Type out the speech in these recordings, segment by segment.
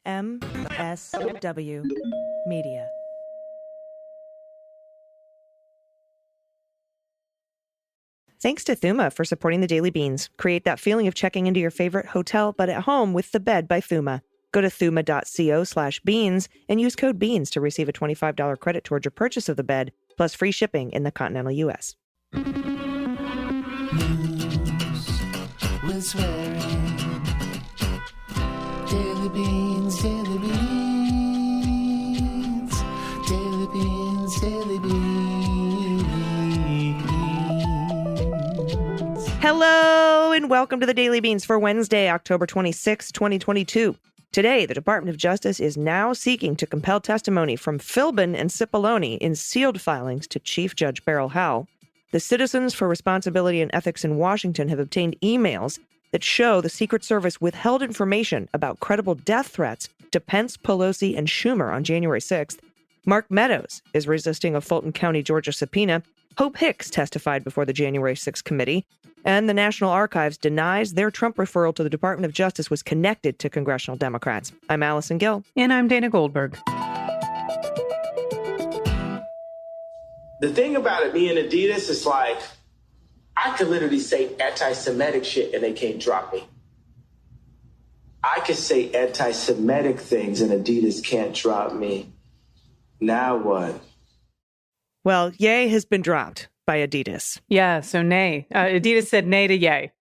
MSW Media. Thanks to Thuma for supporting the Daily Beans. Create that feeling of checking into your favorite hotel, but at home with the bed by Thuma. Go to thuma.co/beans and use code BEANS to receive a $25 credit towards your purchase of the bed, plus free shipping in the continental U.S. News with swearing. Daily Beans, Daily Beans. Daily Beans, Daily Beans. Hello and welcome to the Daily Beans for Wednesday, October 26, 2022. Today, the Department of Justice is now seeking to compel testimony from Philbin and Cipollone in sealed filings to Chief Judge Beryl Howell. The Citizens for Responsibility and Ethics in Washington have obtained emails that show the Secret Service withheld information about credible death threats to Pence, Pelosi, and Schumer on January 6th. Mark Meadows is resisting a Fulton County, Georgia subpoena. Hope Hicks testified before the January 6th committee. And the National Archives denies their Trump referral to the Department of Justice was connected to congressional Democrats. I'm Allison Gill. And I'm Dana Goldberg. The thing about it being Adidas is like, I could literally say anti-Semitic shit and they can't drop me. I could say anti-Semitic things and Adidas can't drop me. Now what? Well, yay has been dropped by Adidas. Yeah, so nay. Adidas said nay to yay.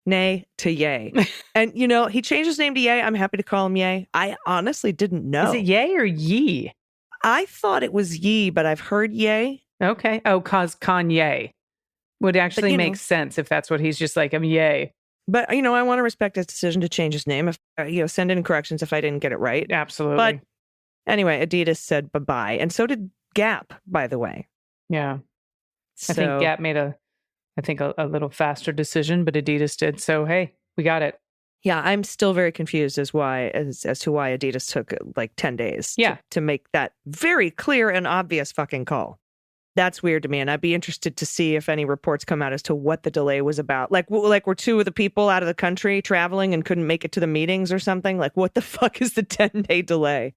Nay to yay. And, you know, he changed his name to Yay. I'm happy to call him Yay. I honestly didn't know. Is it yay or ye? I thought it was Yee, but I've heard Yay. Okay. Oh, cause Kanye would actually make sense if that's what he's just like, I'm yay. But, you know, I want to respect his decision to change his name. If send in corrections if I didn't get it right. Absolutely. But anyway, Adidas said bye-bye. And so did Gap, by the way. Yeah. So, I think Gap made a little faster decision, but Adidas did. So, hey, we got it. Yeah, I'm still very confused as to why Adidas took like 10 days to make that very clear and obvious fucking call. That's weird to me, and I'd be interested to see if any reports come out as to what the delay was about. Like were two of the people out of the country traveling and couldn't make it to the meetings or something? Like, what the fuck is the 10-day delay?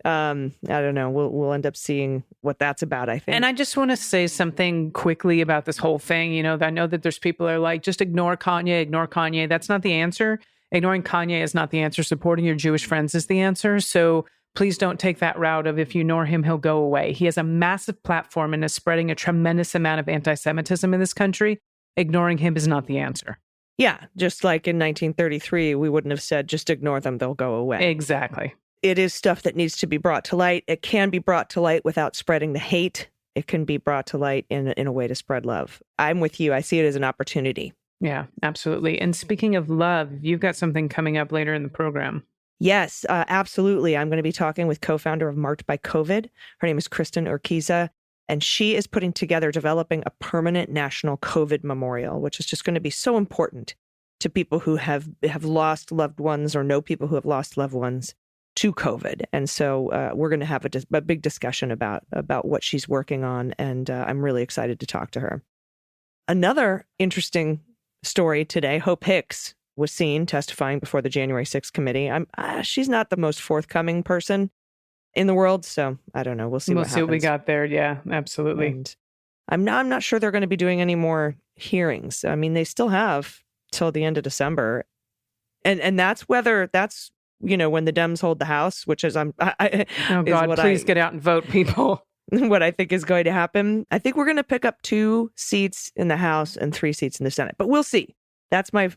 I don't know. We'll end up seeing what that's about, I think. And I just want to say something quickly about this whole thing. You know, I know that there's people that are like, just ignore Kanye. That's not the answer. Ignoring Kanye is not the answer. Supporting your Jewish friends is the answer. So please don't take that route of if you ignore him, he'll go away. He has a massive platform and is spreading a tremendous amount of anti-Semitism in this country. Ignoring him is not the answer. Yeah, just like in 1933, we wouldn't have said, just ignore them, they'll go away. Exactly. It is stuff that needs to be brought to light. It can be brought to light without spreading the hate. It can be brought to light in a way to spread love. I'm with you. I see it as an opportunity. Yeah, absolutely. And speaking of love, you've got something coming up later in the program. Yes, absolutely. I'm going to be talking with co-founder of Marked by COVID. Her name is Kristin Urquiza, and she is putting together, developing a permanent national COVID memorial, which is just going to be so important to people who have lost loved ones or know people who have lost loved ones to COVID. And so we're going to have a big discussion about what she's working on, and I'm really excited to talk to her. Another interesting story today, Hope Hicks was seen testifying before the January 6th committee. She's not the most forthcoming person in the world, so I don't know. We'll see what we got there. Yeah, absolutely. And I'm not sure they're going to be doing any more hearings. I mean, they still have till the end of December. And that's when the Dems hold the House, which is oh God, please get out and vote, people. What I think is going to happen. I think we're going to pick up 2 seats in the House and 3 seats in the Senate, but we'll see. That's my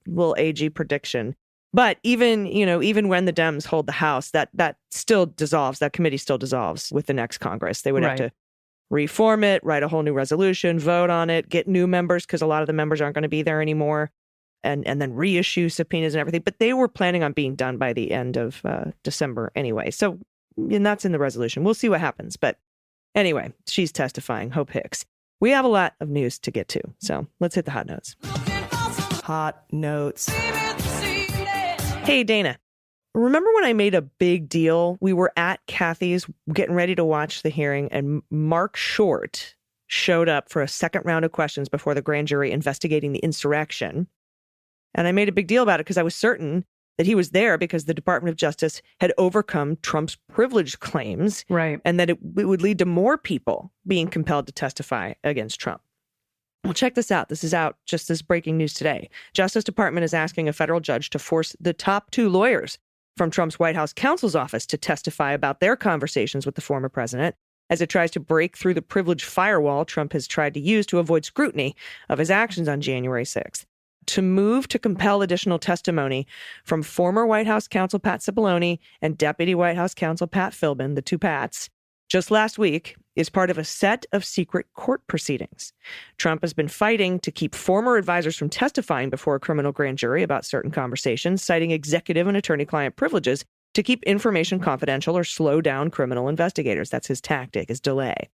little AG prediction. But even when the Dems hold the House, that still dissolves. That committee still dissolves with the next Congress. They would have to reform it, write a whole new resolution, vote on it, get new members because a lot of the members aren't going to be there anymore. And then reissue subpoenas and everything. But they were planning on being done by the end of December anyway. So, and that's in the resolution. We'll see what happens. But anyway, she's testifying, Hope Hicks. We have a lot of news to get to. So let's hit the hot notes. Hot notes. Hey, Dana. Remember when I made a big deal? We were at Kathy's getting ready to watch the hearing, and Mark Short showed up for a second round of questions before the grand jury investigating the insurrection. And I made a big deal about it because I was certain that he was there because the Department of Justice had overcome Trump's privilege claims, Right. and that it would lead to more people being compelled to testify against Trump. Well, check this out. This is out just as breaking news today. Justice Department is asking a federal judge to force the top 2 lawyers from Trump's White House counsel's office to testify about their conversations with the former president as it tries to break through the privilege firewall Trump has tried to use to avoid scrutiny of his actions on January 6th. To move to compel additional testimony from former White House counsel Pat Cipollone and Deputy White House counsel Pat Philbin, the 2 Pats, just last week is part of a set of secret court proceedings. Trump has been fighting to keep former advisors from testifying before a criminal grand jury about certain conversations, citing executive and attorney-client privileges to keep information confidential or slow down criminal investigators. That's his tactic, his delay.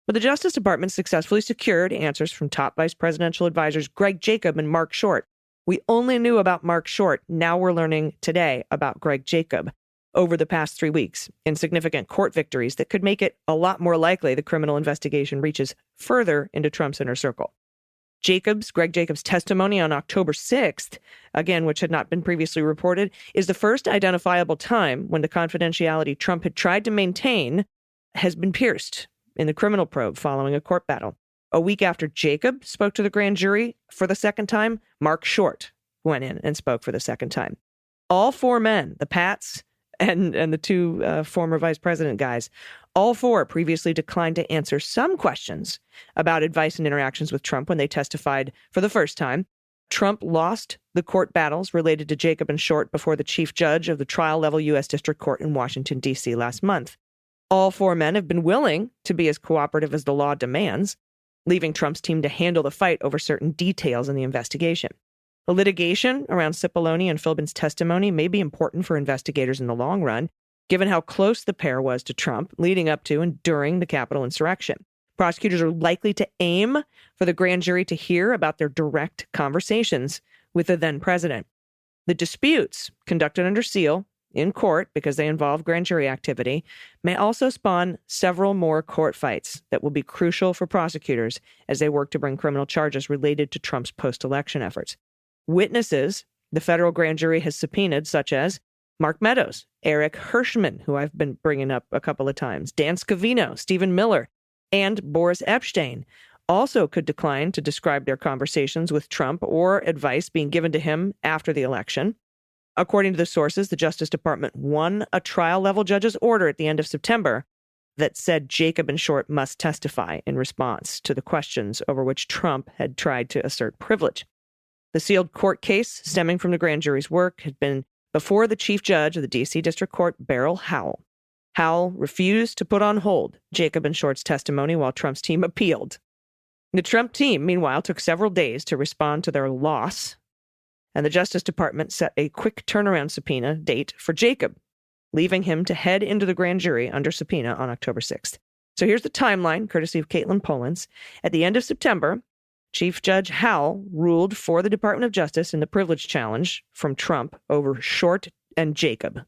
But the Justice Department successfully secured answers from top vice presidential advisors Greg Jacob and Mark Short. We only knew about Mark Short. Now we're learning today about Greg Jacob over the past 3 weeks in significant court victories that could make it a lot more likely the criminal investigation reaches further into Trump's inner circle. Greg Jacobs' testimony on October 6th, again, which had not been previously reported, is the first identifiable time when the confidentiality Trump had tried to maintain has been pierced in the criminal probe following a court battle. A week after Jacob spoke to the grand jury for the second time, Mark Short went in and spoke for the second time. All 4 men, the Pats and the 2 former vice president guys, all 4 previously declined to answer some questions about advice and interactions with Trump when they testified for the first time. Trump lost the court battles related to Jacob and Short before the chief judge of the trial-level U.S. District Court in Washington, D.C. last month. All 4 men have been willing to be as cooperative as the law demands, leaving Trump's team to handle the fight over certain details in the investigation. The litigation around Cipollone and Philbin's testimony may be important for investigators in the long run, given how close the pair was to Trump leading up to and during the Capitol insurrection. Prosecutors are likely to aim for the grand jury to hear about their direct conversations with the then president. The disputes conducted under seal in court, because they involve grand jury activity, may also spawn several more court fights that will be crucial for prosecutors as they work to bring criminal charges related to Trump's post-election efforts. Witnesses the federal grand jury has subpoenaed, such as Mark Meadows, Eric Hirschman, who I've been bringing up a couple of times, Dan Scavino, Stephen Miller, and Boris Epshteyn, also could decline to describe their conversations with Trump or advice being given to him after the election. According to the sources, the Justice Department won a trial-level judge's order at the end of September that said Jacob and Short must testify in response to the questions over which Trump had tried to assert privilege. The sealed court case stemming from the grand jury's work had been before the chief judge of the D.C. District Court, Beryl Howell. Howell refused to put on hold Jacob and Short's testimony while Trump's team appealed. The Trump team, meanwhile, took several days to respond to their loss, and the Justice Department set a quick turnaround subpoena date for Jacob, leaving him to head into the grand jury under subpoena on October 6th. So here's the timeline, courtesy of Caitlin Polans. At the end of September, Chief Judge Howell ruled for the Department of Justice in the privilege challenge from Trump over Short and Jacob.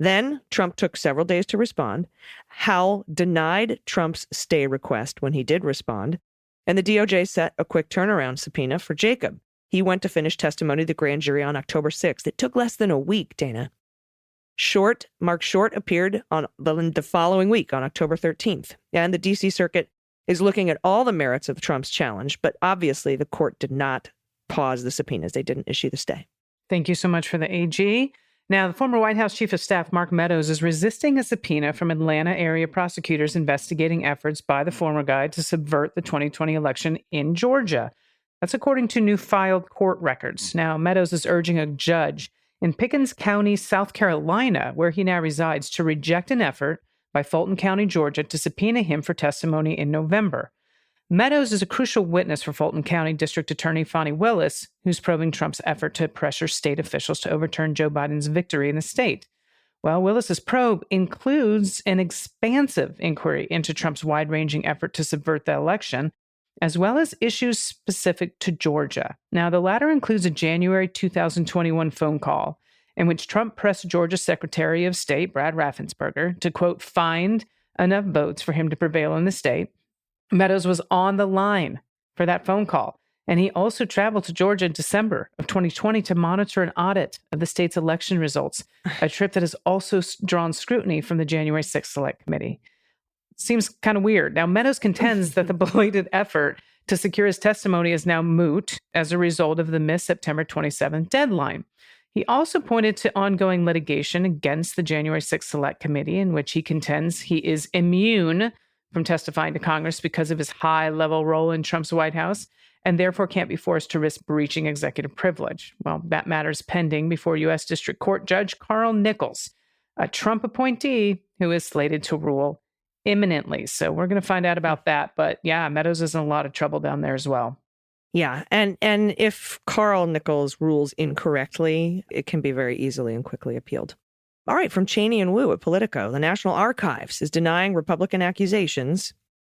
Then Trump took several days to respond. Howell denied Trump's stay request when he did respond, and the DOJ set a quick turnaround subpoena for Jacob. He went to finish testimony to the grand jury on October 6th. It took less than a week, Dana. Mark Short appeared on the following week on October 13th, and the D.C. Circuit is looking at all the merits of Trump's challenge, but obviously the court did not pause the subpoenas. They didn't issue the stay. Thank you so much for the AG. Now, the former White House Chief of Staff, Mark Meadows, is resisting a subpoena from Atlanta area prosecutors investigating efforts by the former guy to subvert the 2020 election in Georgia. That's according to new filed court records. Now, Meadows is urging a judge in Pickens County, South Carolina, where he now resides, to reject an effort by Fulton County, Georgia, to subpoena him for testimony in November. Meadows is a crucial witness for Fulton County District Attorney Fani Willis, who's probing Trump's effort to pressure state officials to overturn Joe Biden's victory in the state. Well, Willis's probe includes an expansive inquiry into Trump's wide-ranging effort to subvert the election, as well as issues specific to Georgia. Now, the latter includes a January 2021 phone call in which Trump pressed Georgia Secretary of State Brad Raffensperger to, quote, find enough votes for him to prevail in the state. Meadows was on the line for that phone call, And he also traveled to Georgia in December of 2020 to monitor an audit of the state's election results, a trip that has also drawn scrutiny from the January 6th Select Committee. Seems kind of weird. Now, Meadows contends that the belated effort to secure his testimony is now moot as a result of the missed September 27th deadline. He also pointed to ongoing litigation against the January 6th Select Committee, in which he contends he is immune from testifying to Congress because of his high-level role in Trump's White House, and therefore can't be forced to risk breaching executive privilege. Well, that matter's pending before U.S. District Court Judge Carl Nichols, a Trump appointee who is slated to rule imminently. So we're going to find out about that. But yeah, Meadows is in a lot of trouble down there as well. Yeah. And if Carl Nichols rules incorrectly, it can be very easily and quickly appealed. All right. From Cheney and Wu at Politico, the National Archives is denying Republican accusations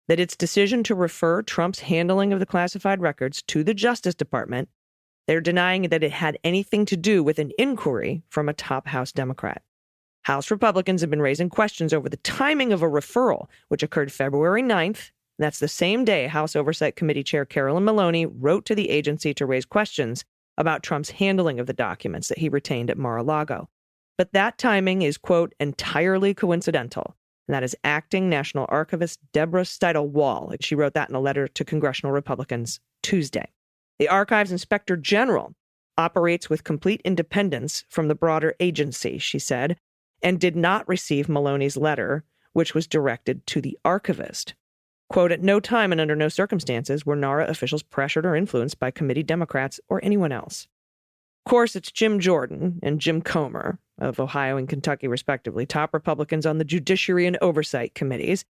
that its decision to refer Trump's handling of the classified records to the Justice Department, they're denying that it had anything to do with an inquiry from a top House Democrat. House Republicans have been raising questions over the timing of a referral, which occurred February 9th. That's the same day House Oversight Committee Chair Carolyn Maloney wrote to the agency to raise questions about Trump's handling of the documents that he retained at Mar-a-Lago. But that timing is, quote, entirely coincidental. And that is acting National Archivist Deborah Steidel-Wall. She wrote that in a letter to congressional Republicans Tuesday. The Archives Inspector General operates with complete independence from the broader agency, she said, and did not receive Maloney's letter, which was directed to the archivist. Quote, at no time and under no circumstances were NARA officials pressured or influenced by committee Democrats or anyone else. Of course, it's Jim Jordan and Jim Comer of Ohio and Kentucky, respectively, top Republicans on the Judiciary and Oversight Committees,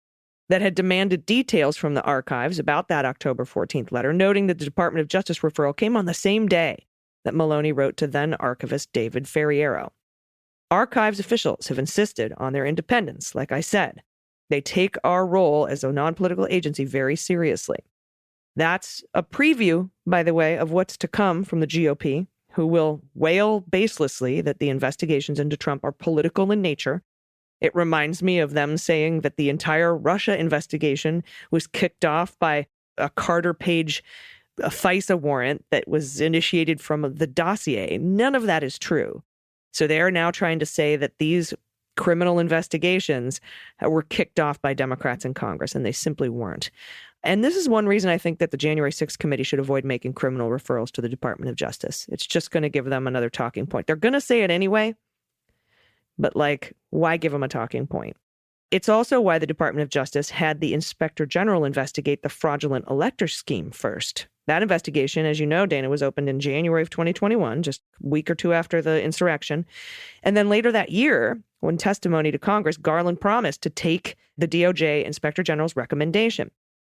that had demanded details from the archives about that October 14th letter, noting that the Department of Justice referral came on the same day that Maloney wrote to then archivist David Ferriero. Archives officials have insisted on their independence, like I said. They take our role as a non-political agency very seriously. That's a preview, by the way, of what's to come from the GOP, who will wail baselessly that the investigations into Trump are political in nature. It reminds me of them saying that the entire Russia investigation was kicked off by a Carter Page FISA warrant that was initiated from the dossier. None of that is true. So they are now trying to say that these criminal investigations were kicked off by Democrats in Congress, and they simply weren't. And this is one reason I think that the January 6th committee should avoid making criminal referrals to the Department of Justice. It's just going to give them another talking point. They're going to say it anyway, but why give them a talking point? It's also why the Department of Justice had the Inspector General investigate the fraudulent elector scheme first. That investigation, as you know, Dana, was opened in January of 2021, just a week or two after the insurrection. And then later that year, when testimony to Congress, Garland promised to take the DOJ Inspector General's recommendation.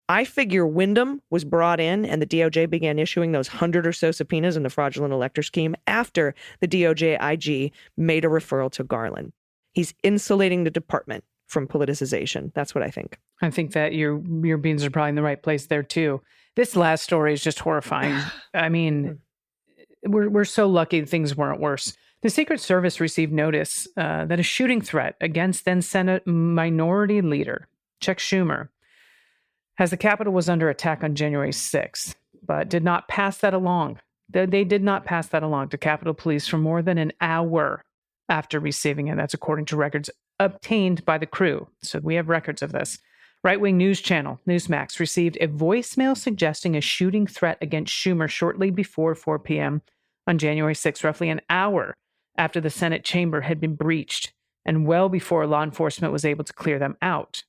I figure Wyndham was brought in and the DOJ began issuing those 100 or so subpoenas in the fraudulent elector scheme after the DOJ IG made a referral to Garland. He's insulating the department from politicization. That's what I think. I think that your beans are probably in the right place there, too. This last story is just horrifying. I mean, we're so lucky things weren't worse. The Secret Service received notice that a shooting threat against then Senate Minority Leader Chuck Schumer, as the Capitol was under attack on January 6th, but did not pass that along. They did not pass that along to Capitol Police for more than an hour after receiving it. That's according to records obtained by the crew. So we have records of this. Right-wing news channel Newsmax received a voicemail suggesting a shooting threat against Schumer shortly before 4 p.m. on January 6th, roughly an hour after the Senate chamber had been breached and well before law enforcement was able to clear them out.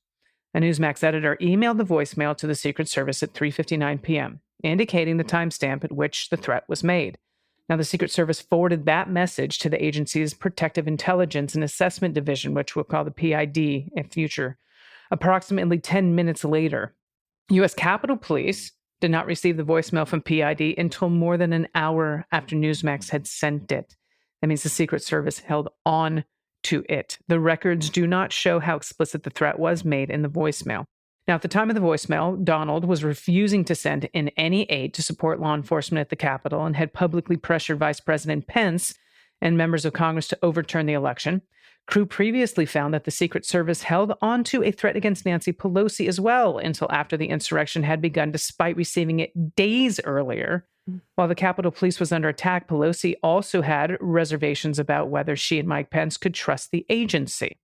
A Newsmax editor emailed the voicemail to the Secret Service at 3:59 p.m., indicating the timestamp at which the threat was made. Now, the Secret Service forwarded that message to the agency's Protective Intelligence and Assessment Division, which we'll call the PID in future. Approximately 10 minutes later, U.S. Capitol Police did not receive the voicemail from PID until more than an hour after Newsmax had sent it. That means the Secret Service held on to it. The records do not show how explicit the threat was made in the voicemail. Now, at the time of the voicemail, Donald was refusing to send in any aid to support law enforcement at the Capitol and had publicly pressured Vice President Pence and members of Congress to overturn the election. Crew previously found that the Secret Service held onto a threat against Nancy Pelosi as well until after the insurrection had begun, despite receiving it days earlier. While the Capitol Police was under attack, Pelosi also had reservations about whether she and Mike Pence could trust the agency.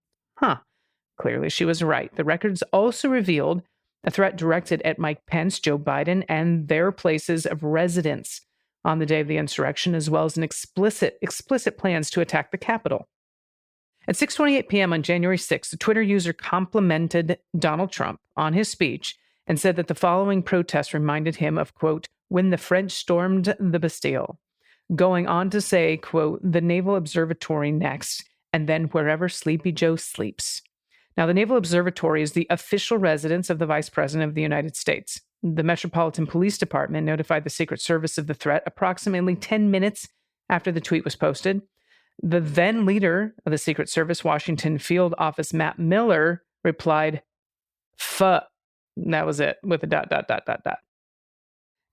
Clearly she was right. The records also revealed a threat directed at Mike Pence, Joe Biden, and their places of residence on the day of the insurrection, as well as an explicit plans to attack the Capitol. At 6:28 p.m. on January 6th, a Twitter user complimented Donald Trump on his speech and said that the following protest reminded him of, quote, when the French stormed the Bastille, going on to say, quote, the Naval Observatory next, and then wherever Sleepy Joe sleeps. Now, the Naval Observatory is the official residence of the Vice President of the United States. The Metropolitan Police Department notified the Secret Service of the threat approximately 10 minutes after the tweet was posted. The then leader of the Secret Service, Washington Field Office, Matt Miller, replied, "Fuh." That was it, with a ...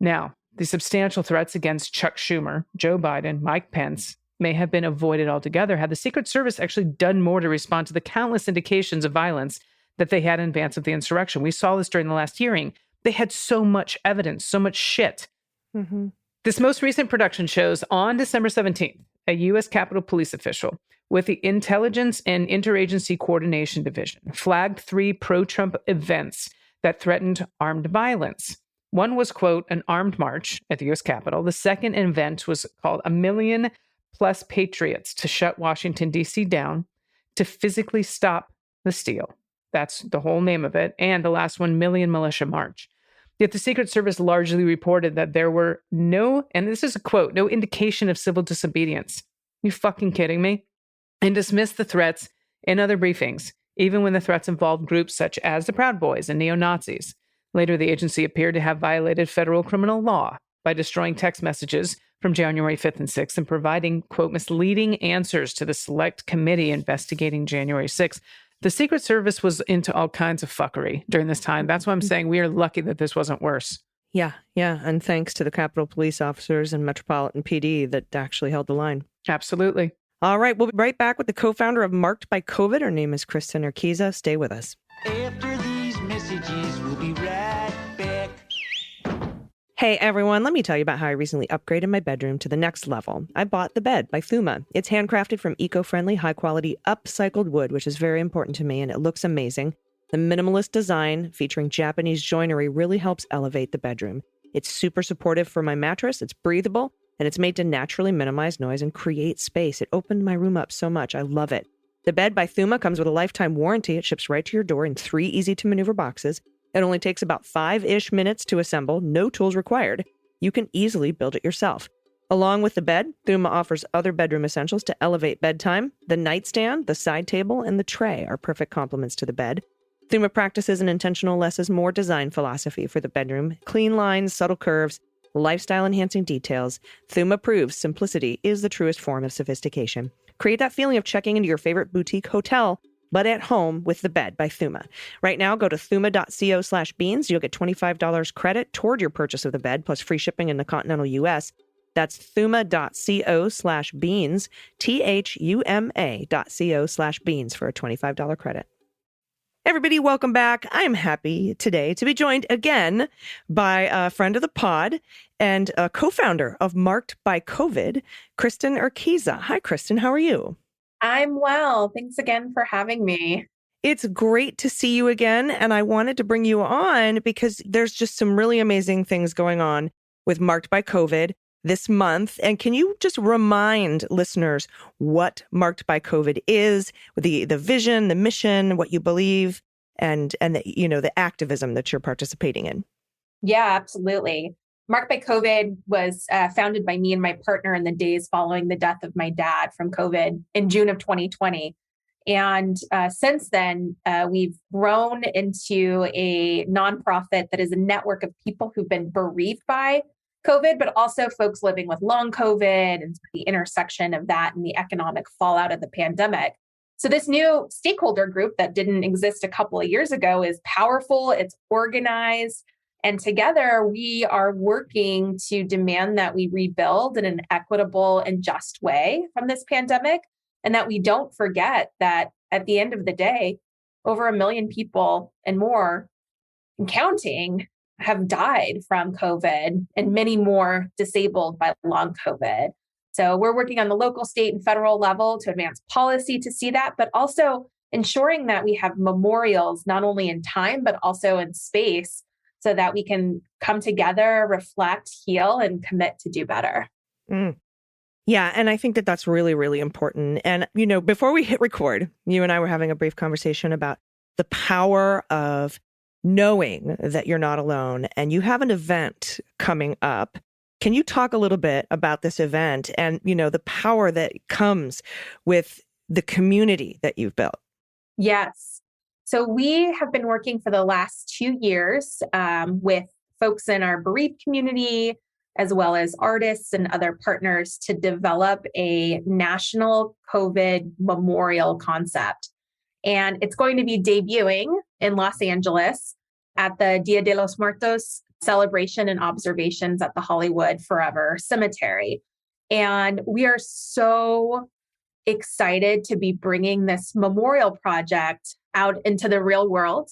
Now, the substantial threats against Chuck Schumer, Joe Biden, Mike Pence may have been avoided altogether had the Secret Service actually done more to respond to the countless indications of violence that they had in advance of the insurrection. We saw this during the last hearing. They had so much evidence, so much shit. Mm-hmm. This most recent production shows on December 17th, a U.S. Capitol Police official with the Intelligence and Interagency Coordination Division flagged 3 pro-Trump events that threatened armed violence. One was, quote, an armed march at the U.S. Capitol. The second event was called "A Million Plus Patriots to Shut Washington, D.C. Down to Physically Stop the Steal." That's the whole name of it. And the last one, Million Militia March. Yet the Secret Service largely reported that there were no, and this is a quote, no indication of civil disobedience. You fucking kidding me? And dismissed the threats in other briefings, even when the threats involved groups such as the Proud Boys and neo-Nazis. Later, the agency appeared to have violated federal criminal law by destroying text messages from January 5th and 6th and providing, quote, misleading answers to the select committee investigating January 6th. The Secret Service was into all kinds of fuckery during this time. That's why I'm saying we are lucky that this wasn't worse. Yeah. And thanks to the Capitol Police officers and Metropolitan PD that actually held the line. Absolutely. All right. We'll be right back with the co-founder of Marked by COVID. Her name is Kristin Urquiza. Stay with us. After these messages, we'll be right back. Hey everyone, let me tell you about how I recently upgraded my bedroom to the next level. I bought the bed by Thuma. It's handcrafted from eco-friendly, high-quality, upcycled wood, which is very important to me, and it looks amazing. The minimalist design, featuring Japanese joinery, really helps elevate the bedroom. It's super supportive for my mattress, it's breathable, and it's made to naturally minimize noise and create space. It opened my room up so much. I love it. The bed by Thuma comes with a lifetime warranty. It ships right to your door in 3 easy-to-maneuver boxes. It only takes about 5-ish minutes to assemble, no tools required. You can easily build it yourself. Along with the bed, Thuma offers other bedroom essentials to elevate bedtime. The nightstand, the side table, and the tray are perfect complements to the bed. Thuma practices an intentional less is more design philosophy for the bedroom. Clean lines, subtle curves, lifestyle-enhancing details. Thuma proves simplicity is the truest form of sophistication. Create that feeling of checking into your favorite boutique hotel, but at home with the bed by Thuma. Right now, go to thuma.co/beans. You'll get $25 credit toward your purchase of the bed, plus free shipping in the continental U.S. That's thuma.co/beans, thuma.co/beans for a $25 credit. Everybody, welcome back. I'm happy today to be joined again by a friend of the pod and a co-founder of Marked by COVID, Kristin Urquiza. Hi, Kristin. How are you? I'm well. Thanks again for having me. It's great to see you again. And I wanted to bring you on because there's just some really amazing things going on with Marked by COVID this month. And can you just remind listeners what Marked by COVID is, the vision, the mission, what you believe, and the activism that you're participating in? Yeah, absolutely. Marked by COVID was founded by me and my partner in the days following the death of my dad from COVID in June of 2020. And since then, we've grown into a nonprofit that is a network of people who've been bereaved by COVID, but also folks living with long COVID and the intersection of that and the economic fallout of the pandemic. So this new stakeholder group that didn't exist a couple of years ago is powerful, it's organized, and together we are working to demand that we rebuild in an equitable and just way from this pandemic and that we don't forget that at the end of the day, over 1 million people and more and counting have died from COVID, and many more disabled by long COVID. So we're working on the local, state, and federal level to advance policy to see that, but also ensuring that we have memorials, not only in time, but also in space, so that we can come together, reflect, heal, and commit to do better. Mm. Yeah. And I think that that's really, really important. And, before we hit record, you and I were having a brief conversation about the power of knowing that you're not alone, and you have an event coming up. Can you talk a little bit about this event and, the power that comes with the community that you've built? Yes. So we have been working for the last 2 years with folks in our bereaved community, as well as artists and other partners, to develop a national COVID memorial concept. And it's going to be debuting in Los Angeles at the Dia de los Muertos celebration and observations at the Hollywood Forever Cemetery. And we are so excited to be bringing this memorial project out into the real world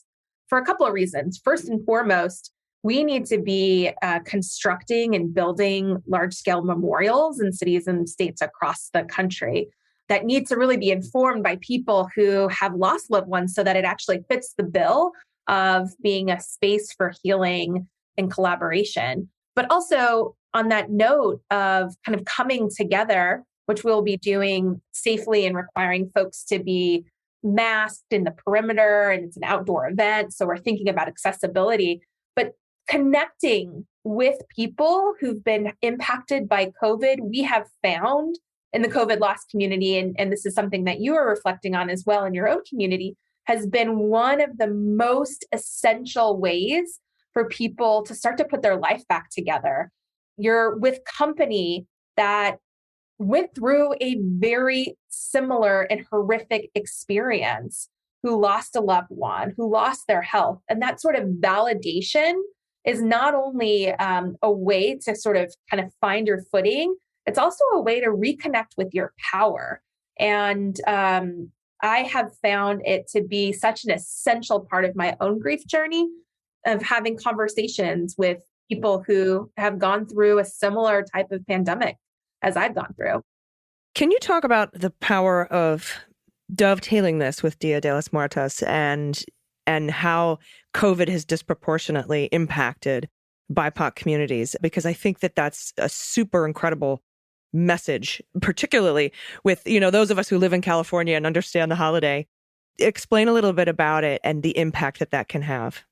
for a couple of reasons. First and foremost, we need to be constructing and building large-scale memorials in cities and states across the country that need to really be informed by people who have lost loved ones, so that it actually fits the bill of being a space for healing and collaboration. But also on that note of kind of coming together, which we'll be doing safely and requiring folks to be masked in the perimeter, and it's an outdoor event. So we're thinking about accessibility, but connecting with people who've been impacted by COVID. We have found in the COVID loss community, and this is something that you are reflecting on as well in your own community, has been one of the most essential ways for people to start to put their life back together. You're with company that went through a very similar and horrific experience, who lost a loved one, who lost their health. And that sort of validation is not only a way to sort of kind of find your footing, it's also a way to reconnect with your power. And I have found it to be such an essential part of my own grief journey, of having conversations with people who have gone through a similar type of pandemic as I've gone through. Can you talk about the power of dovetailing this with Dia de los Muertos and how COVID has disproportionately impacted BIPOC communities? Because I think that that's a super incredible message, particularly with, those of us who live in California and understand the holiday. Explain a little bit about it and the impact that that can have.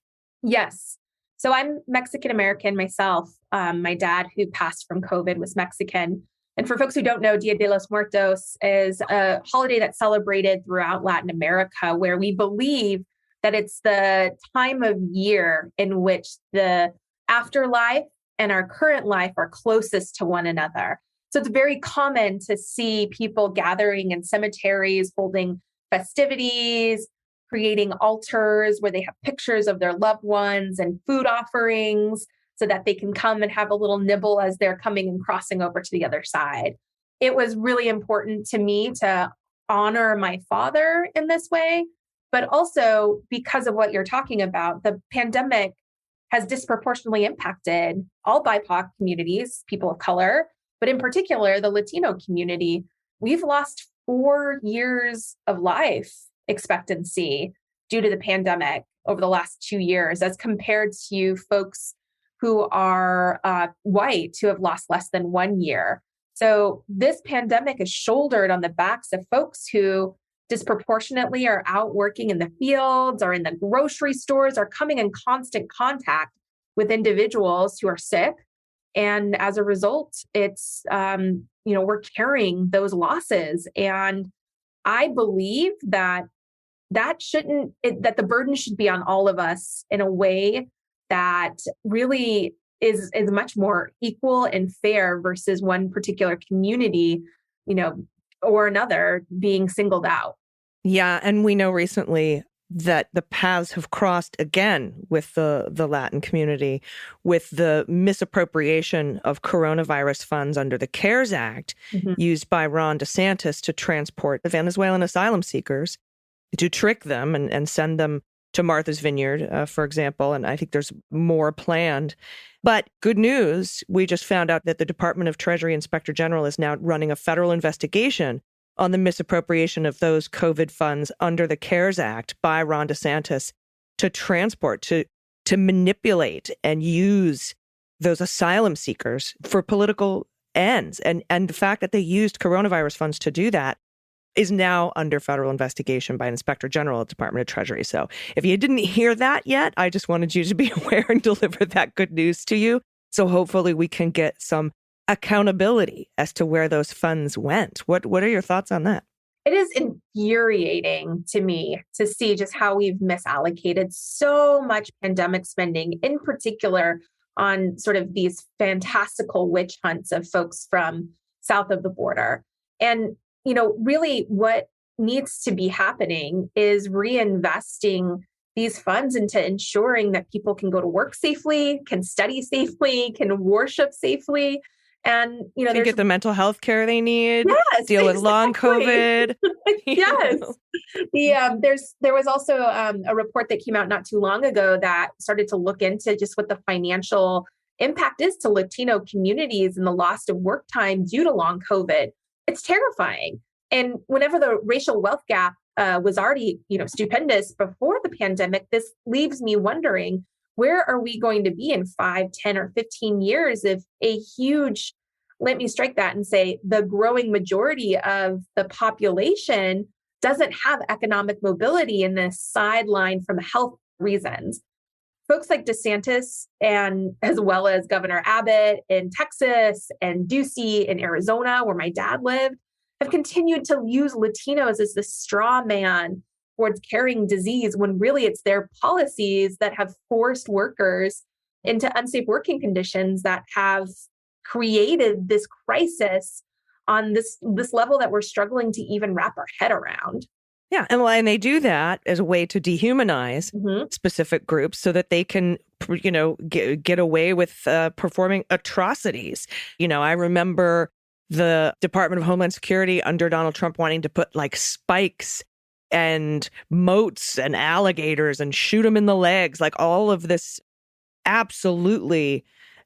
Yes. So I'm Mexican American myself. My dad, who passed from COVID, was Mexican. And for folks who don't know, Dia de los Muertos is a holiday that's celebrated throughout Latin America, where we believe that it's the time of year in which the afterlife and our current life are closest to one another. So it's very common to see people gathering in cemeteries, holding festivities, creating altars where they have pictures of their loved ones and food offerings, so that they can come and have a little nibble as they're coming and crossing over to the other side. It was really important to me to honor my father in this way, but also because of what you're talking about, the pandemic has disproportionately impacted all BIPOC communities, people of color, but in particular, the Latino community. We've lost 4 years of life expectancy due to the pandemic over the last 2 years, as compared to folks who are white, who have lost less than 1 year. So this pandemic is shouldered on the backs of folks who disproportionately are out working in the fields or in the grocery stores, are coming in constant contact with individuals who are sick. And as a result, it's, we're carrying those losses. And I believe that that the burden should be on all of us in a way that really is much more equal and fair, versus one particular community, or another being singled out. Yeah. And we know recently that the paths have crossed again with the Latin community, with the misappropriation of coronavirus funds under the CARES Act used by Ron DeSantis to transport the Venezuelan asylum seekers, to trick them and send them to Martha's Vineyard, for example. And I think there's more planned. But good news, we just found out that the Department of Treasury Inspector General is now running a federal investigation on the misappropriation of those COVID funds under the CARES Act by Ron DeSantis to transport, to manipulate and use those asylum seekers for political ends. And the fact that they used coronavirus funds to do that is now under federal investigation by Inspector General at the Department of Treasury. So if you didn't hear that yet, I just wanted you to be aware and deliver that good news to you. So hopefully we can get some accountability as to where those funds went. What are your thoughts on that? It is infuriating to me to see just how we've misallocated so much pandemic spending, in particular on sort of these fantastical witch hunts of folks from south of the border. And, really what needs to be happening is reinvesting these funds into ensuring that people can go to work safely, can study safely, can worship safely. And, they get the mental health care they need, yes, deal with long COVID. Yes. There was also a report that came out not too long ago that started to look into just what the financial impact is to Latino communities and the loss of work time due to long COVID. It's terrifying. And whenever the racial wealth gap was already, stupendous before the pandemic, this leaves me wondering, where are we going to be in 5, 10, or 15 years if a huge, let me strike that and say, the growing majority of the population doesn't have economic mobility and is sidelined from health reasons? Folks like DeSantis, and as well as Governor Abbott in Texas and Ducey in Arizona, where my dad lived, have continued to use Latinos as the straw man towards carrying disease, when really it's their policies that have forced workers into unsafe working conditions that have created this crisis on this level that we're struggling to even wrap our head around. Yeah. And they do that as a way to dehumanize specific groups so that they can, get away with performing atrocities. I remember the Department of Homeland Security under Donald Trump wanting to put like spikes and moats and alligators and shoot them in the legs, like all of this absolutely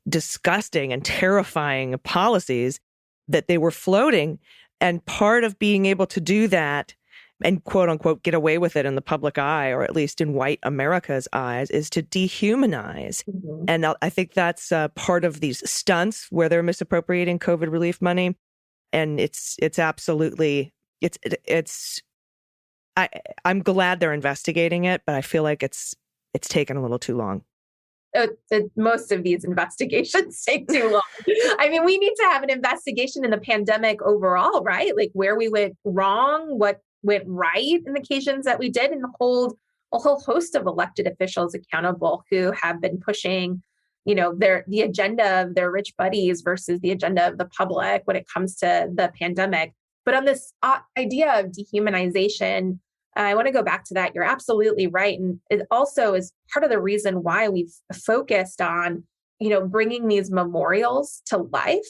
disgusting and terrifying policies that they were floating. And part of being able to do that and quote unquote get away with it in the public eye, or at least in white America's eyes, is to dehumanize. And I think that's part of these stunts where they're misappropriating COVID relief money. And it's absolutely, I'm glad they're investigating it, but I feel like it's taken a little too long. Most of these investigations take too long. I mean, we need to have an investigation in the pandemic overall, right? Like where we went wrong, what went right in the occasions that we did, and hold a whole host of elected officials accountable who have been pushing, the agenda of their rich buddies versus the agenda of the public when it comes to the pandemic. But on this idea of dehumanization, I want to go back to that. You're absolutely right. And it also is part of the reason why we've focused on, bringing these memorials to life,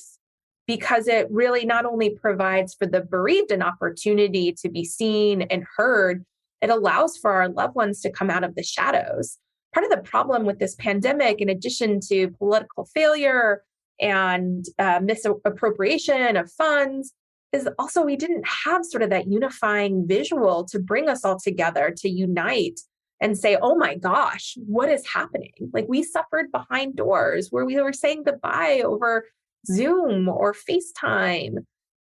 because it really not only provides for the bereaved an opportunity to be seen and heard, it allows for our loved ones to come out of the shadows. Part of the problem with this pandemic, in addition to political failure and misappropriation of funds, is also we didn't have sort of that unifying visual to bring us all together, to unite and say, oh my gosh, what is happening? Like we suffered behind doors where we were saying goodbye over Zoom or FaceTime.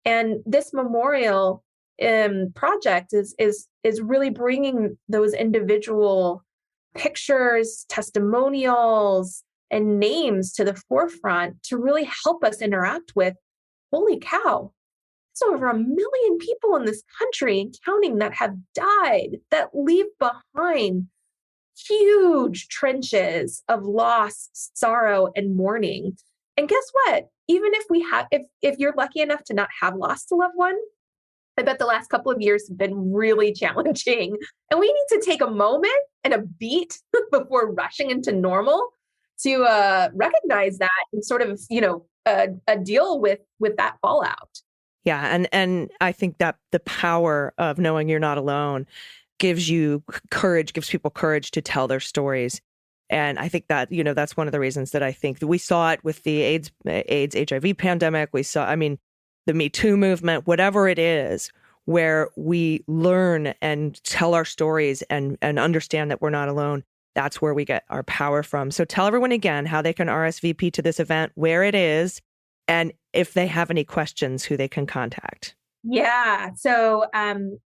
And this memorial project is really bringing those individual pictures, testimonials, and names to the forefront to really help us interact with, holy cow, there's over 1 million people in this country and counting that have died, that leave behind huge trenches of loss, sorrow, and mourning. And guess what? Even if we have, if you're lucky enough to not have lost a loved one, I bet the last couple of years have been really challenging. And we need to take a moment and a beat before rushing into normal to recognize that and sort of, deal with that fallout. Yeah. And I think that the power of knowing you're not alone gives you courage, gives people courage to tell their stories. And I think that, that's one of the reasons that I think that we saw it with the AIDS HIV pandemic. We saw, the Me Too movement, whatever it is, where we learn and tell our stories and understand that we're not alone. That's where we get our power from. So tell everyone again how they can RSVP to this event, where it is, and if they have any questions, who they can contact. Yeah. So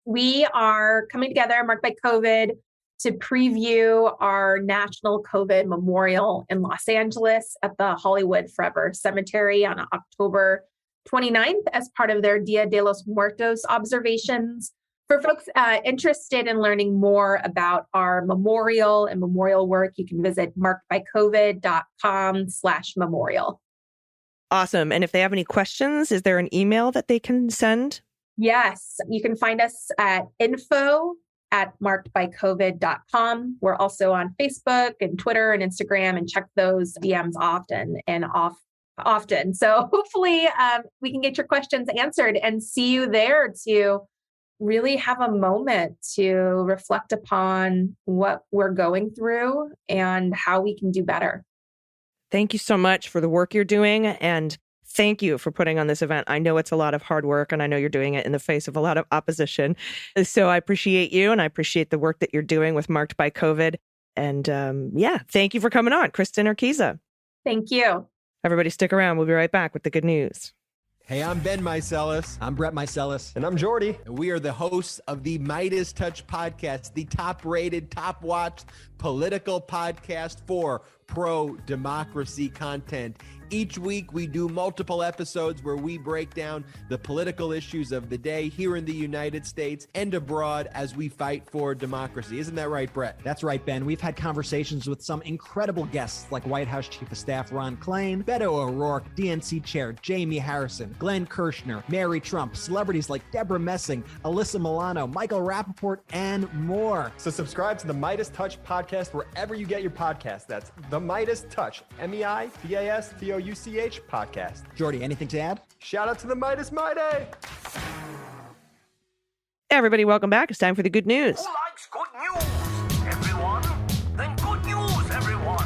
we are coming together, Marked by COVID, to preview our National COVID Memorial in Los Angeles at the Hollywood Forever Cemetery on October 29th as part of their Dia de los Muertos observations. For folks interested in learning more about our memorial and memorial work, you can visit markedbycovid.com/memorial. Awesome. And if they have any questions, is there an email that they can send? Yes. You can find us at info@markedbycovid.com. We're also on Facebook and Twitter and Instagram, and check those DMs often. So hopefully we can get your questions answered and see you there to really have a moment to reflect upon what we're going through and how we can do better. Thank you so much for the work you're doing, and thank you for putting on this event. I know it's a lot of hard work, and I know you're doing it in the face of a lot of opposition. So I appreciate you, and I appreciate the work that you're doing with Marked by COVID. And thank you for coming on, Kristin Urquiza. Thank you. Everybody stick around. We'll be right back with the good news. Hey, I'm Ben Meiselas. I'm Brett Meiselas. And I'm Jordy. And we are the hosts of the Midas Touch podcast, the top-rated, top-watched political podcast for pro-democracy content. Each week, we do multiple episodes where we break down the political issues of the day here in the United States and abroad as we fight for democracy. Isn't that right, Brett? That's right, Ben. We've had conversations with some incredible guests like White House Chief of Staff Ron Klain, Beto O'Rourke, DNC Chair Jamie Harrison, Glenn Kirshner, Mary Trump, celebrities like Deborah Messing, Alyssa Milano, Michael Rappaport, and more. So subscribe to the Midas Touch podcast wherever you get your podcasts. That's the Midas Touch, MEIDASTOUCH podcast. Jordy, anything to add? Shout out to the Midas Mighty. Everybody, welcome back. It's time for the good news. Who likes good news, everyone? Then good news, everyone.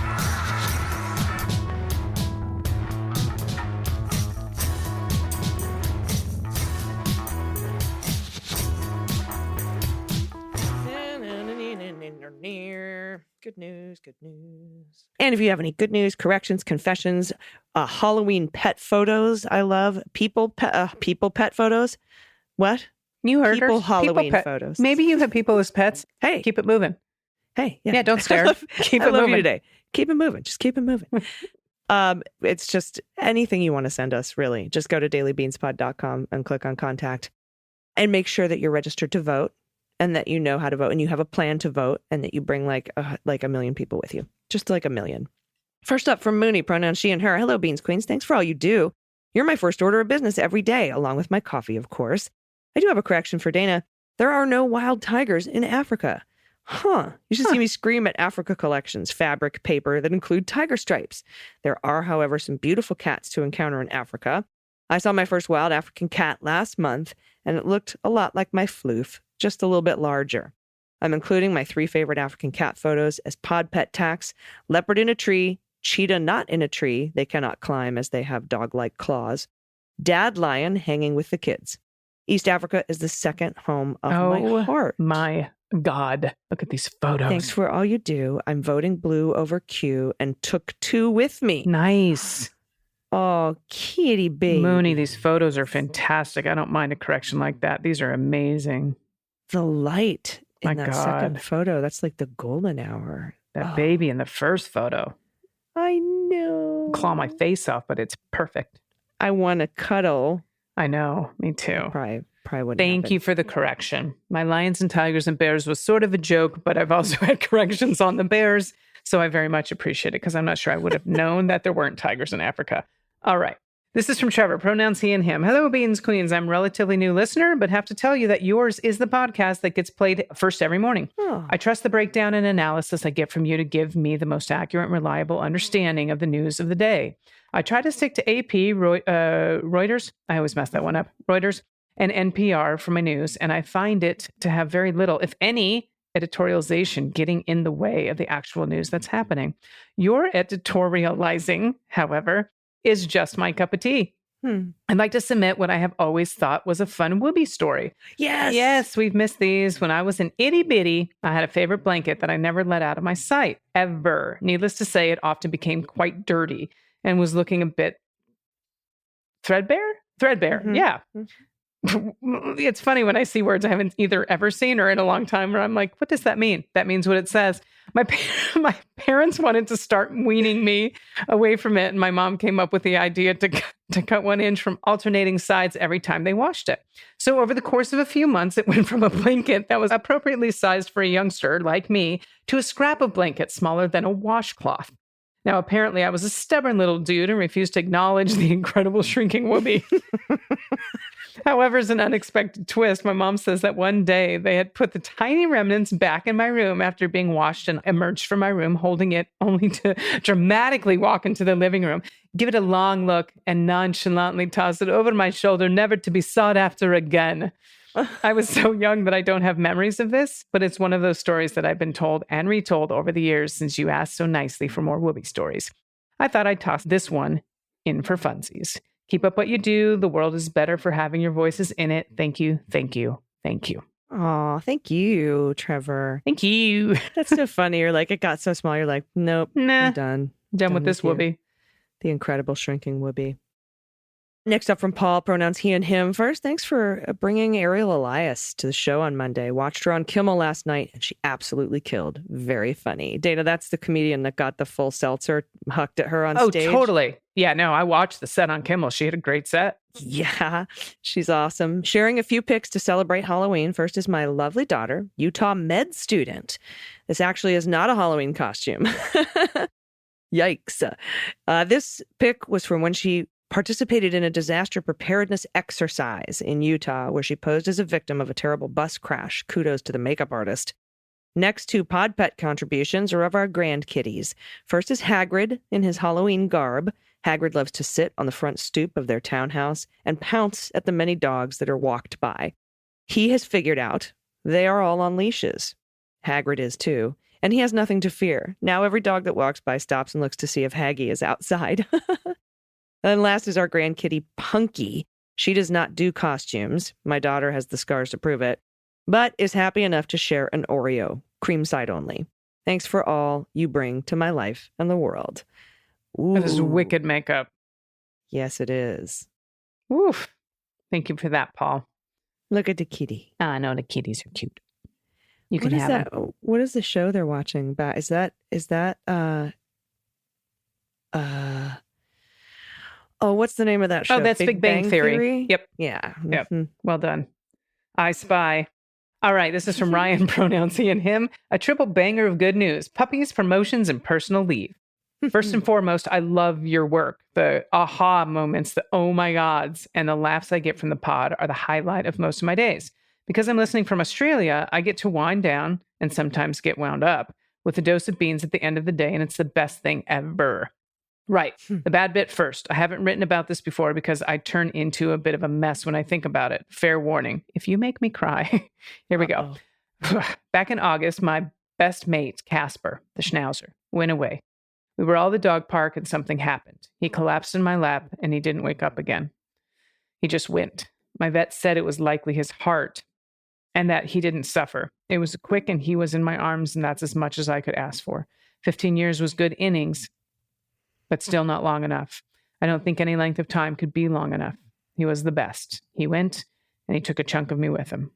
Good news, good news. And if you have any good news, corrections, confessions, Halloween pet photos, I love people pet photos. What? You heard people her. Halloween People photos. Maybe you have people as pets. Hey, Keep it moving. hey, Yeah, don't stare. Keep I it love moving. you today. Keep it moving. Just keep it moving. It's just anything you want to send us, really. Just go to dailybeanspod.com and click on contact, and make sure that you're registered to vote, and that you know how to vote, and you have a plan to vote, and that you bring like a million people with you. Just like a million. First up from Mooney, pronouns she and her. Hello, Beans Queens. Thanks for all you do. You're my first order of business every day, along with my coffee, of course. I do have a correction for Dana. There are no wild tigers in Africa. You should see me scream at Africa collections, fabric, paper that include tiger stripes. There are, however, some beautiful cats to encounter in Africa. I saw my first wild African cat last month, and it looked a lot like my floof, just a little bit larger. I'm including my 3 favorite African cat photos as pod pet tax: leopard in a tree, cheetah not in a tree, they cannot climb as they have dog-like claws, dad lion hanging with the kids. East Africa is the second home of my heart. My God, look at these photos. Thanks for all you do. I'm voting blue over Q and took 2 with me. Nice. Oh, kitty baby. Mooney, these photos are fantastic. I don't mind a correction like that. These are amazing. The light in My that God. second photo, that's like the golden hour. That baby in the first photo. I know. Claw my face off, but it's perfect. I want to cuddle. I know. Me too. Probably wouldn't Thank happen. you for the correction. My lions and tigers and bears was sort of a joke, but I've also had corrections on the bears. So I very much appreciate it because I'm not sure I would have known that there weren't tigers in Africa. All right. This is from Trevor, pronouns he and him. Hello, Beans Queens. I'm a relatively new listener, but have to tell you that yours is the podcast that gets played first every morning. Oh. I trust the breakdown and analysis I get from you to give me the most accurate and reliable understanding of the news of the day. I try to stick to AP, Reuters, I always mess that one up, Reuters, and NPR for my news, and I find it to have very little, if any, editorialization getting in the way of the actual news that's happening. Your editorializing, however, is just my cup of tea. I'd like to submit what I have always thought was a fun Woobie story. Yes. Yes, we've missed these. When I was an itty bitty, I had a favorite blanket that I never let out of my sight, ever. Needless to say, it often became quite dirty and was looking a bit threadbare? Threadbare, yeah. It's funny when I see words I haven't either ever seen or in a long time where I'm like, what does that mean? That means what it says. My parents wanted to start weaning me away from it, and my mom came up with the idea to cut 1 inch from alternating sides every time they washed it. So over the course of a few months, it went from a blanket that was appropriately sized for a youngster like me to a scrap of blanket smaller than a washcloth. Now, apparently, I was a stubborn little dude and refused to acknowledge the incredible shrinking Woobie. However, as an unexpected twist, my mom says that one day they had put the tiny remnants back in my room after being washed and emerged from my room holding it only to dramatically walk into the living room, give it a long look, and nonchalantly toss it over my shoulder, never to be sought after again. I was so young that I don't have memories of this, but it's one of those stories that I've been told and retold over the years since you asked so nicely for more Woobie stories. I thought I'd toss this one in for funsies. Keep up what you do. The world is better for having your voices in it. Thank you, thank you, thank you. Oh, thank you, Trevor. Thank you. That's so funny. You're like, it got so small. You're like, nope, Nah, I'm done. Done with this you. Woobie. The incredible shrinking Woobie. Next up from Paul, pronouns he and him. First, thanks for bringing Ariel Elias to the show on Monday. Watched her on Kimmel last night, and she absolutely killed. Very funny. Dana, that's the comedian that got the full seltzer hucked at her on stage. Oh, totally. Yeah, no, I watched the set on Kimmel. She had a great set. Yeah, she's awesome. Sharing a few pics to celebrate Halloween. First is my lovely daughter, Utah med student. This actually is not a Halloween costume. Yikes. This pic was from when she participated in a disaster preparedness exercise in Utah, where she posed as a victim of a terrible bus crash. Kudos to the makeup artist. Next two pod pet contributions are of our grandkitties. First is Hagrid in his Halloween garb. Hagrid loves to sit on the front stoop of their townhouse and pounce at the many dogs that are walked by. He has figured out they are all on leashes. Hagrid is too. And he has nothing to fear. Now every dog that walks by stops and looks to see if Haggy is outside. And last is our grandkitty, Punky. She does not do costumes. My daughter has the scars to prove it, but is happy enough to share an Oreo, cream side only. Thanks for all you bring to my life and the world. Ooh. That is wicked makeup. Yes, it is. Oof. Thank you for that, Paul. Look at the kitty. I know the kitties are cute. You What can is have that? them. What is the show they're watching about? Is that oh, what's the name of that show? Oh, that's Big Bang Theory. Yep. Yeah. Yep. Mhm. Well done. I spy. All right. This is from Ryan, pronouns he and him. A triple banger of good news. Puppies, promotions, and personal leave. First and foremost, I love your work. The aha moments, the oh my gods, and the laughs I get from the pod are the highlight of most of my days. Because I'm listening from Australia, I get to wind down and sometimes get wound up with a dose of beans at the end of the day, and it's the best thing ever. Right. The bad bit first. I haven't written about this before because I turn into a bit of a mess when I think about it. Fair warning. If you make me cry, here we go. Back in August, my best mate, Casper, the schnauzer, went away. We were all at the dog park and something happened. He collapsed in my lap and he didn't wake up again. He just went. My vet said it was likely his heart and that he didn't suffer. It was quick and he was in my arms, and that's as much as I could ask for. 15 years was good innings, but still not long enough. I don't think any length of time could be long enough. He was the best. He went, and he took a chunk of me with him.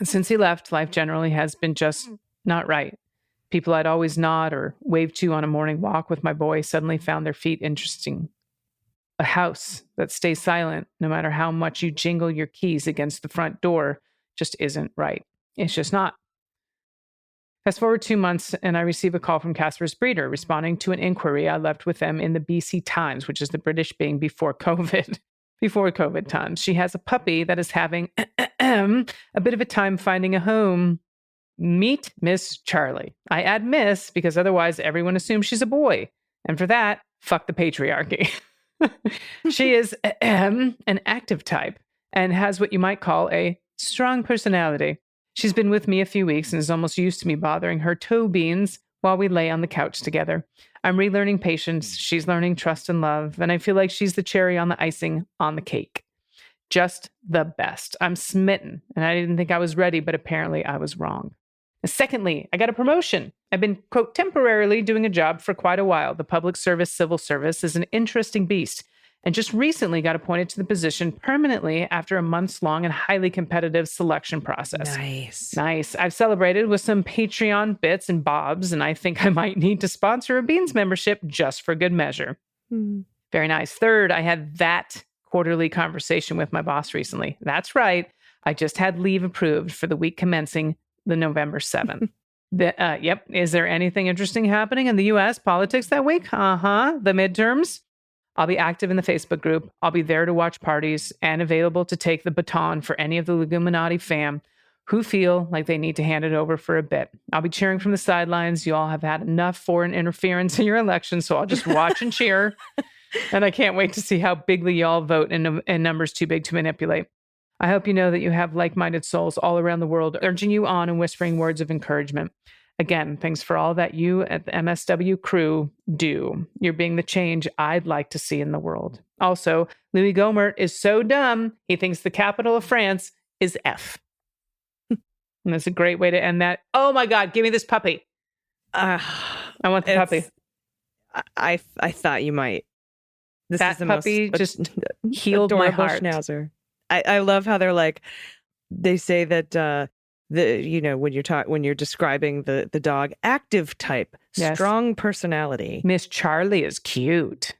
And since he left, life generally has been just not right. People I'd always nod or wave to on a morning walk with my boy suddenly found their feet interesting. A house that stays silent no matter how much you jingle your keys against the front door just isn't right. It's just not. Fast forward 2 months, and I receive a call from Casper's breeder responding to an inquiry I left with them in the BC Times, which is the British being before COVID. Before COVID times. She has a puppy that is having a bit of a time finding a home. Meet Miss Charlie. I add Miss because otherwise everyone assumes she's a boy. And for that, fuck the patriarchy. She is an active type and has what you might call a strong personality. She's been with me a few weeks and is almost used to me bothering her toe beans while we lay on the couch together. I'm relearning patience. She's learning trust and love. And I feel like she's the cherry on the icing on the cake. Just the best. I'm smitten. And I didn't think I was ready, but apparently I was wrong. And secondly, I got a promotion. I've been, quote, temporarily doing a job for quite a while. The public service, civil service is an interesting beast. And just recently got appointed to the position permanently after a months-long and highly competitive selection process. Nice. I've celebrated with some Patreon bits and bobs, and I think I might need to sponsor a Beans membership just for good measure. Very nice. Third, I had that quarterly conversation with my boss recently. That's right. I just had leave approved for the week commencing the November 7th. Yep. Is there anything interesting happening in the U.S. politics that week? The midterms. I'll be active in the Facebook group. I'll be there to watch parties and available to take the baton for any of the Leguminati fam who feel like they need to hand it over for a bit. I'll be cheering from the sidelines. You all have had enough foreign interference in your election, so I'll just watch and cheer. And I can't wait to see how bigly y'all vote in numbers too big to manipulate. I hope you know that you have like-minded souls all around the world urging you on and whispering words of encouragement. Again, thanks for all that you at the MSW crew do. You're being the change I'd like to see in the world. Also, Louis Gohmert is so dumb, he thinks the capital of France is F. And that's a great way to end that. Oh my God, give me this puppy. I want the puppy. I thought you might. That is the puppy just healed my heart. Schnauzer. I love how they're like, they say that when you're describing the dog, active type, strong personality. Miss Charlie is cute.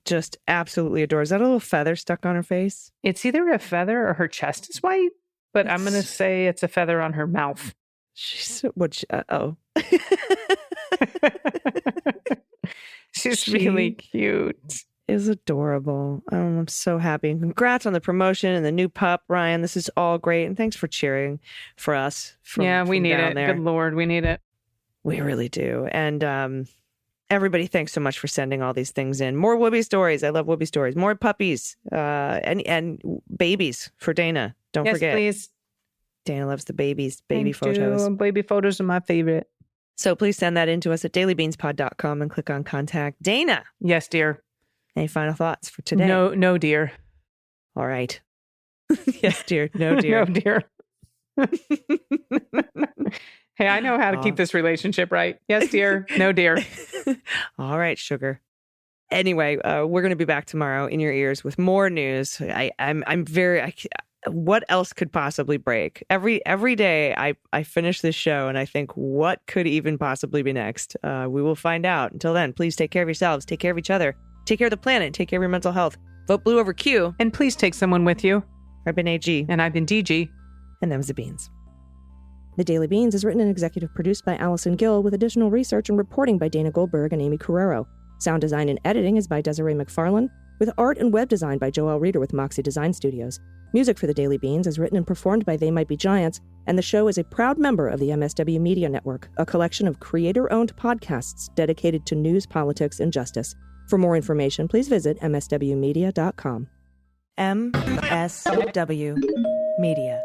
Just absolutely adorable. Is that a little feather stuck on her face? It's either a feather or her chest is white, but I'm going to say it's a feather on her mouth. She's really cute. Is adorable. I'm so happy. And congrats on the promotion and the new pup, Ryan. This is all great. And thanks for cheering for us. We need it. There. Good Lord, we need it. We really do. And everybody, thanks so much for sending all these things in. More Woobie stories. I love Woobie stories. More puppies and babies for Dana. Don't forget. Please. Dana loves the babies. Baby photos. Baby photos are my favorite. So please send that in to us at dailybeanspod.com and click on contact. Dana. Yes, dear. Any final thoughts for today? No, dear. All right. Yes, dear. No, dear. No, dear. Hey, I know how to keep this relationship right. Yes, dear. No, dear. All right, sugar. Anyway, we're going to be back tomorrow in your ears with more news. What else could possibly break? Every day I finish this show and I think, what could even possibly be next? We will find out. Until then, please take care of yourselves. Take care of each other. Take care of the planet. Take care of your mental health. Vote blue over Q. And please take someone with you. I've been AG. And I've been DG. And them's the beans. The Daily Beans is written and executive produced by Allison Gill with additional research and reporting by Dana Goldberg and Aimee Carrero. Sound design and editing is by Desiree McFarlane, with art and web design by Joelle Reeder with Moxie Design Studios. Music for The Daily Beans is written and performed by They Might Be Giants, and the show is a proud member of the MSW Media Network, a collection of creator-owned podcasts dedicated to news, politics, and justice. For more information, please visit mswmedia.com. MSW Media.